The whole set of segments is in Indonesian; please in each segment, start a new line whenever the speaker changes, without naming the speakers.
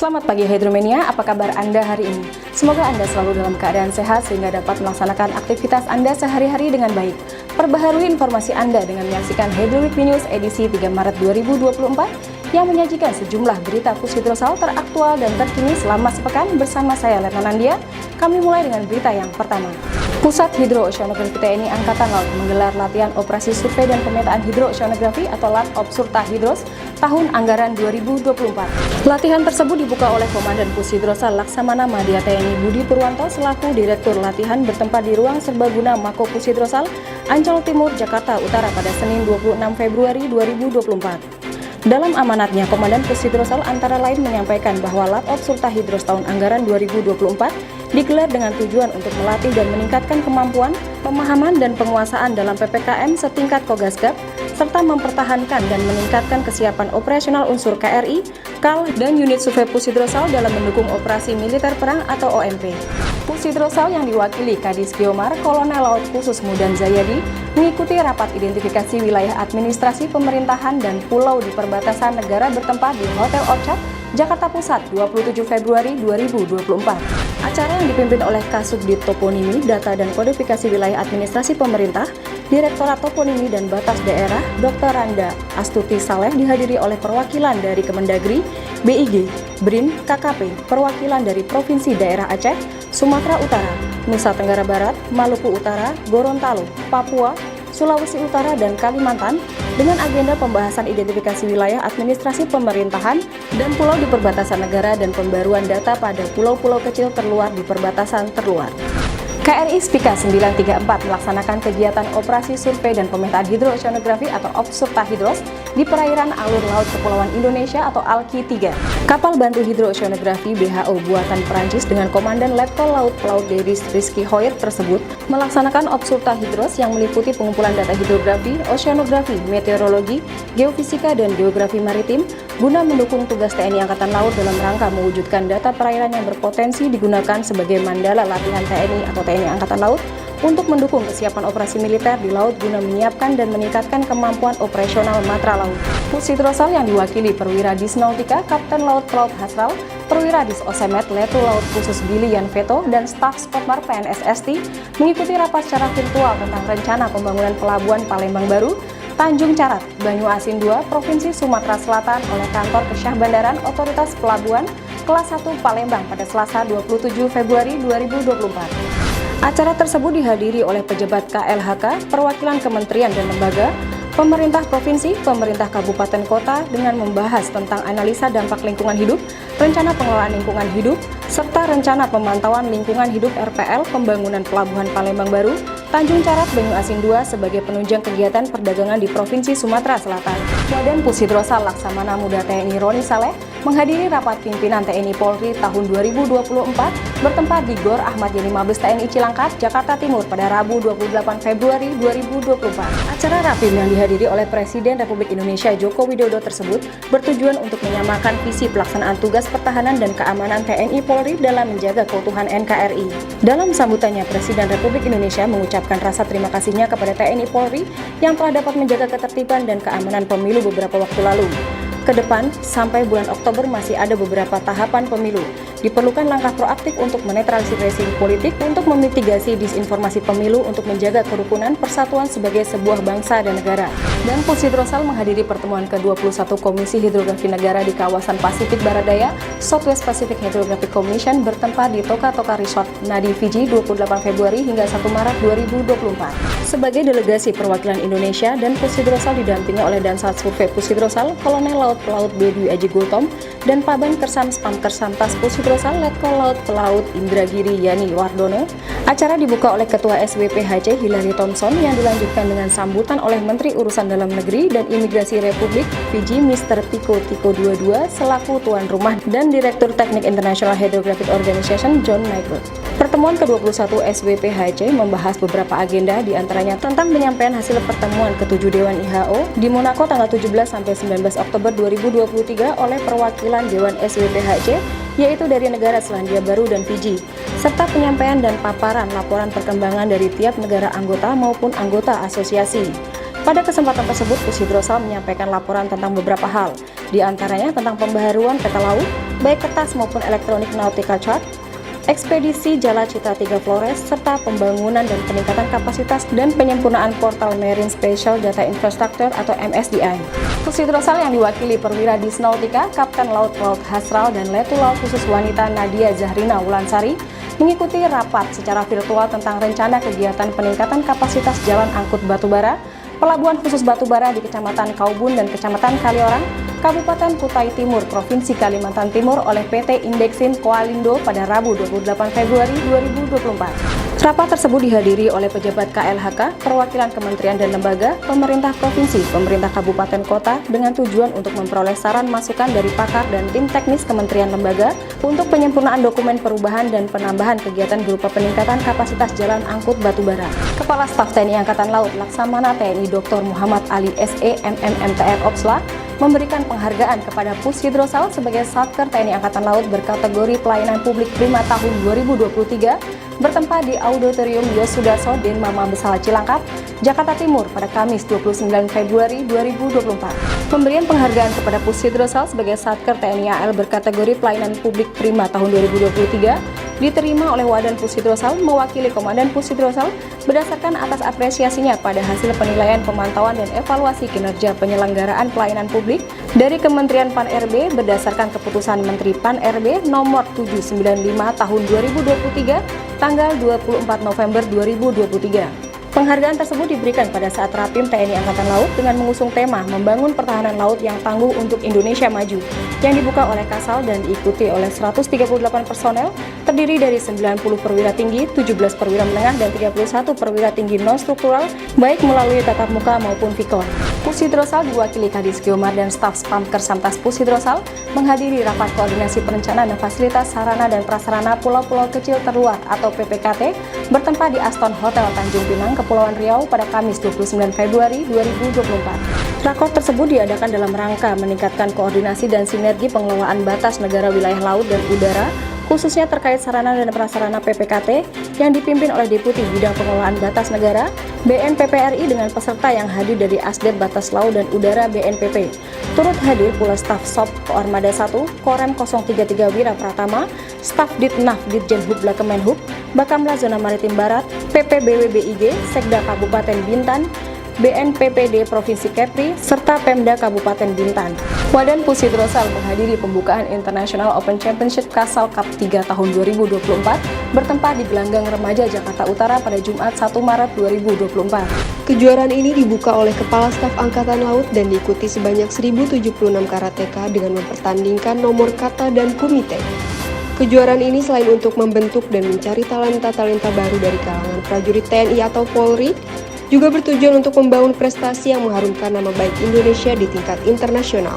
Selamat pagi Hydromania, apa kabar Anda hari ini? Semoga Anda selalu dalam keadaan sehat sehingga dapat melaksanakan aktivitas Anda sehari-hari dengan baik. Perbaharui informasi Anda dengan menyaksikan Hydro Weekly News edisi 3 Maret 2024 yang menyajikan sejumlah berita pushidrosal teraktual dan terkini selama sepekan bersama saya Letnan Andia. Kami mulai dengan berita yang pertama. Pusat Hidrooceanografi TNI Angkatan Laut menggelar latihan operasi survei dan pemetaan hidrooceanografi atau LAT Obsurta Hidros tahun anggaran 2024. Latihan tersebut dibuka oleh Komandan Pushidrosal Laksamana Madya TNI Budi Purwanto selaku Direktur Latihan bertempat di Ruang Serbaguna Mako Pushidrosal, Ancol Timur, Jakarta Utara pada Senin 26 Februari 2024. Dalam amanatnya, Komandan Pushidrosal antara lain menyampaikan bahwa LAT Obsurta Hidros tahun anggaran 2024 digelar dengan tujuan untuk melatih dan meningkatkan kemampuan, pemahaman, dan penguasaan dalam PPKM setingkat Kogasgab, serta mempertahankan dan meningkatkan kesiapan operasional unsur KRI, KAL, dan unit survei Pushidrosal dalam mendukung operasi militer perang atau OMP. Pushidrosal yang diwakili Kadis Geomar, Kolonel Laut Khusus Mudan Zayadi, mengikuti rapat identifikasi wilayah administrasi pemerintahan dan pulau di perbatasan negara bertempat di Hotel Orchard, Jakarta Pusat, 27 Februari 2024. Acara yang dipimpin oleh Kasubdit Toponimi, Data dan Kodifikasi Wilayah Administrasi Pemerintah, Direktorat Toponimi dan Batas Daerah, Dr. Randa Astuti Saleh dihadiri oleh perwakilan dari Kemendagri, BIG, BRIN, KKP, perwakilan dari Provinsi Daerah Aceh, Sumatera Utara, Nusa Tenggara Barat, Maluku Utara, Gorontalo, Papua, Sulawesi Utara, dan Kalimantan dengan agenda pembahasan identifikasi wilayah administrasi pemerintahan dan pulau di perbatasan negara dan pembaruan data pada pulau-pulau kecil terluar di perbatasan terluar. KRI Spika 934 melaksanakan kegiatan operasi survei dan pemetaan hidrooceanografi atau Obsurta Hidros di perairan alur laut Kepulauan Indonesia atau ALKI 3. Kapal bantu hidrooceanografi BHO buatan Perancis dengan Komandan Letkol Laut Pelaut Deris Rizky Hoyer tersebut melaksanakan Obsurta Hidros yang meliputi pengumpulan data hidrografi, oceanografi, meteorologi, geofisika, dan geografi maritim guna mendukung tugas TNI Angkatan Laut dalam rangka mewujudkan data perairan yang berpotensi digunakan sebagai mandala latihan TNI atau TNI Angkatan Laut untuk mendukung kesiapan operasi militer di laut guna menyiapkan dan meningkatkan kemampuan operasional matra laut. Pushidrosal yang diwakili Perwira Disnautika, Kapten Laut Pelaut Hasral, Perwira Dis Osemet, Letu Laut Khusus Billy Yanveto, dan staf Spotmar PNSST mengikuti rapat secara virtual tentang rencana pembangunan pelabuhan Palembang Baru, Tanjung Carat, Banyuasin II, Provinsi Sumatera Selatan oleh Kantor Kesyahbandaran Otoritas Pelabuhan Kelas 1 Palembang pada Selasa 27 Februari 2024. Acara tersebut dihadiri oleh pejabat KLHK, perwakilan kementerian dan lembaga, pemerintah provinsi, pemerintah kabupaten kota dengan membahas tentang analisa dampak lingkungan hidup, rencana pengelolaan lingkungan hidup, serta rencana pemantauan lingkungan hidup RPL pembangunan Pelabuhan Palembang Baru, Tanjung Carat, Banyuasin II sebagai penunjang kegiatan perdagangan di Provinsi Sumatera Selatan. Komandan Pushidrosal Laksamana Muda TNI Roni Saleh menghadiri rapat pimpinan TNI Polri tahun 2024 bertempat di Gor Ahmad Yani Mabes TNI Cilangkap, Jakarta Timur pada Rabu 28 Februari 2024. Acara rapim yang dihadiri oleh Presiden Republik Indonesia Joko Widodo tersebut bertujuan untuk menyamakan visi pelaksanaan tugas pertahanan dan keamanan TNI Polri dalam menjaga keutuhan NKRI. Dalam sambutannya, Presiden Republik Indonesia mengucapkan rasa terima kasihnya kepada TNI Polri yang telah dapat menjaga ketertiban dan keamanan pemilu beberapa waktu lalu. Kedepan, sampai bulan Oktober masih ada beberapa tahapan pemilu. Diperlukan langkah proaktif untuk menetralisir rezim politik untuk memitigasi disinformasi pemilu untuk menjaga kerukunan persatuan sebagai sebuah bangsa dan negara. Dan Pushidrosal menghadiri pertemuan ke-21 Komisi Hidrografi Negara di kawasan Pasifik Barat Daya, Southwest Pacific Hydrographic Commission bertempat di Toka Toka Resort Nadi, Fiji 28 Februari hingga 1 Maret 2024. Sebagai delegasi perwakilan Indonesia, dan Pushidrosal didampingi oleh Dansat Survei Pushidrosal, Kolonel Laut Pelaut Bedwi Aji Gultom, dan Paban Kersam Spam Kersamtas Pushidrosal Letkol Laut Pelaut Indragiri Yani Wardono. Acara dibuka oleh Ketua SWPHC Hillary Thompson yang dilanjutkan dengan sambutan oleh Menteri Urusan Dalam Negeri dan Imigrasi Republik Fiji Mr. Tiko Tiko 22 selaku tuan rumah dan Direktur Teknik International Hydrographic Organization John Nygaard. Pertemuan ke-21 SWPHC membahas beberapa agenda, diantaranya tentang penyampaian hasil pertemuan ke-7 Dewan IHO di Monaco tanggal 17-19 Oktober 2023 oleh perwakilan Dewan SWPHC, yaitu dari negara Selandia Baru dan Fiji, serta penyampaian dan paparan laporan perkembangan dari tiap negara anggota maupun anggota asosiasi. Pada kesempatan tersebut, Pushidrosal menyampaikan laporan tentang beberapa hal, di antaranya tentang pembaharuan peta laut, baik kertas maupun elektronik nautical chart, ekspedisi Jala Citra 3 Flores, serta pembangunan dan peningkatan kapasitas dan penyempurnaan portal Marine Special Data Infrastructure atau MSDI. Pusidrosal yang diwakili perwira Disnautika, Kapten Laut Laut Hasral dan Letu Laut Khusus Wanita Nadia Zahrina Wulansari mengikuti rapat secara virtual tentang rencana kegiatan peningkatan kapasitas jalan angkut batubara, pelabuhan khusus batubara di Kecamatan Kaubun dan Kecamatan Kaliorang, Kabupaten Kutai Timur, Provinsi Kalimantan Timur oleh PT Indeksin Koalindo pada Rabu 28 Februari 2024. Rapat tersebut dihadiri oleh pejabat KLHK, perwakilan kementerian dan lembaga, pemerintah provinsi, pemerintah kabupaten kota dengan tujuan untuk memperoleh saran masukan dari pakar dan tim teknis kementerian lembaga untuk penyempurnaan dokumen perubahan dan penambahan kegiatan berupa peningkatan kapasitas jalan angkut batubara. Kepala Staf TNI Angkatan Laut Laksamana TNI Dr. Muhammad Ali SE MMMTR Opsla memberikan penghargaan kepada Pusidrosal sebagai Satker TNI Angkatan Laut berkategori pelayanan publik prima tahun 2023 bertempat di Auditorium Yosudarso Denmama Besala Cilangkap, Jakarta Timur pada Kamis 29 Februari 2024. Pemberian penghargaan kepada Pusidrosal sebagai Satker TNI AL berkategori pelayanan publik prima tahun 2023 diterima oleh Wadan Pusidrosal mewakili Komandan Pusidrosal berdasarkan atas apresiasinya pada hasil penilaian pemantauan dan evaluasi kinerja penyelenggaraan pelayanan publik dari Kementerian Pan-RB berdasarkan keputusan Menteri Pan-RB nomor 795 tahun 2023 tanggal 24 November 2023. Penghargaan tersebut diberikan pada saat Rapim TNI Angkatan Laut dengan mengusung tema Membangun Pertahanan Laut yang Tangguh untuk Indonesia Maju yang dibuka oleh Kasal dan diikuti oleh 138 personel terdiri dari 90 perwira tinggi, 17 perwira menengah, dan 31 perwira tinggi non-struktural baik melalui tatap muka maupun vikon. Pusidrosal diwakili Kadis Geomar dan staf Spamker Samtas Pusidrosal menghadiri rapat koordinasi perencanaan dan fasilitas sarana dan prasarana pulau-pulau kecil terluar atau PPKT bertempat di Aston Hotel Tanjung Pinang, Kepulauan Riau pada Kamis 29 Februari 2024. Rakor tersebut diadakan dalam rangka meningkatkan koordinasi dan sinergi pengelolaan batas negara wilayah laut dan udara khususnya terkait sarana dan prasarana PPKT yang dipimpin oleh Deputi Bidang Pengelolaan Batas Negara BNPP RI dengan peserta yang hadir dari Asdet Batas Laut dan Udara BNPP. Turut hadir pula staf SOP Koarmada 1, Korem 033 Wira Pratama, staf Ditnaf Ditjen Hubla Kemenhub, Bakamla Zona Maritim Barat, PPBWBIG, Sekda Kabupaten Bintan, BNPPD Provinsi Kepri, serta Pemda Kabupaten Bintan. Wadan Pusidrosal menghadiri pembukaan International Open Championship Kasal Cup 3 tahun 2024 bertempat di Gelanggang Remaja Jakarta Utara pada Jumat 1 Maret 2024.
Kejuaraan ini dibuka oleh Kepala Staf Angkatan Laut dan diikuti sebanyak 1076 karateka dengan mempertandingkan nomor kata dan kumite. Kejuaraan ini selain untuk membentuk dan mencari talenta-talenta baru dari kalangan prajurit TNI atau Polri, juga bertujuan untuk membangun prestasi yang mengharumkan nama baik Indonesia di tingkat internasional.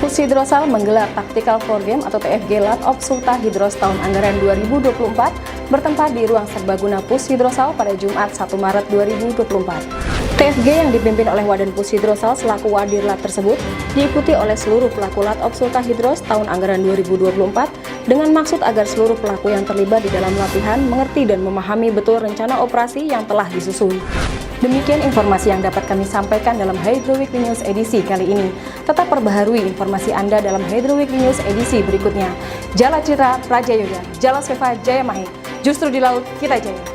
Pusidrosal menggelar Tactical Floor Game atau TFG Lat Op Sulta Hidros tahun anggaran 2024 bertempat di ruang serbaguna Pusidrosal pada Jumat 1 Maret 2024. TFG yang dipimpin oleh Wadan Pusidrosal selaku Wadirlat tersebut diikuti oleh seluruh pelaku Lat Op Sulta Hidros tahun anggaran 2024 dengan maksud agar seluruh pelaku yang terlibat di dalam latihan mengerti dan memahami betul rencana operasi yang telah disusun. Demikian informasi yang dapat kami sampaikan dalam Hydro Weekly News edisi kali ini. Tetap perbaharui informasi Anda dalam Hydro Weekly News edisi berikutnya. Jala Citra, Praja Yoga, Jala Seva, Jaya Mahe. Justru di laut, kita jaya.